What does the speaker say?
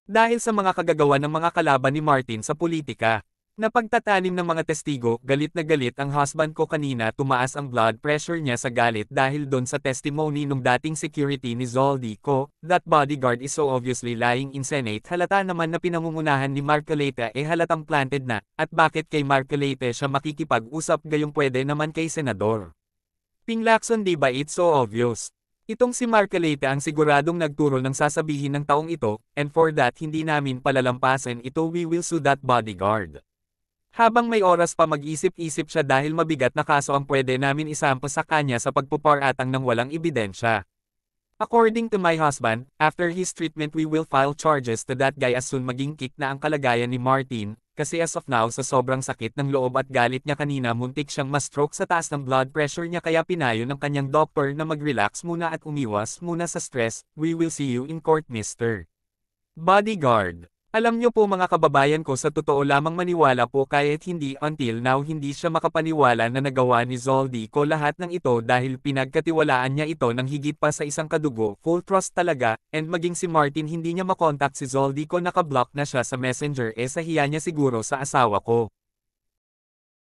Dahil sa mga kagagawa ng mga kalaban ni Martin sa politika. Napagtatanim ng mga testigo, galit na galit ang husband ko kanina, tumaas ang blood pressure niya sa galit dahil don sa testimony nung dating security ni Zoldico, that bodyguard is so obviously lying in Senate. Halata naman na pinangungunahan ni Marcoleta halatang planted na, at bakit kay Marcoleta siya makikipag-usap gayong pwede naman kay Senador Ping Lacson, di ba it's so obvious? Itong si Marcoleta ang siguradong nagturo ng sasabihin ng taong ito, and for that hindi namin palalampasin ito, we will sue that bodyguard. Habang may oras pa mag-isip-isip siya dahil mabigat na kaso ang pwede namin isampa sa kanya sa pagpuparatang ng walang ebidensya. According to my husband, after his treatment we will file charges to that guy as soon maging kick na ang kalagayan ni Martin, kasi as of now sa sobrang sakit ng loob at galit niya kanina muntik siyang ma-stroke sa taas ng blood pressure niya kaya pinayo ng kanyang doktor na mag-relax muna at umiwas muna sa stress. We will see you in court, Mr. Bodyguard. Alam niyo po mga kababayan ko, sa totoo lamang maniwala po kahit hindi until now hindi siya makapaniwala na nagawa ni Zoldico lahat ng ito dahil pinagkatiwalaan niya ito ng higit pa sa isang kadugo, full trust talaga, and maging si Martin hindi niya makontak si Zoldico, nakablock na siya sa messenger, sa hiya niya siguro sa asawa ko.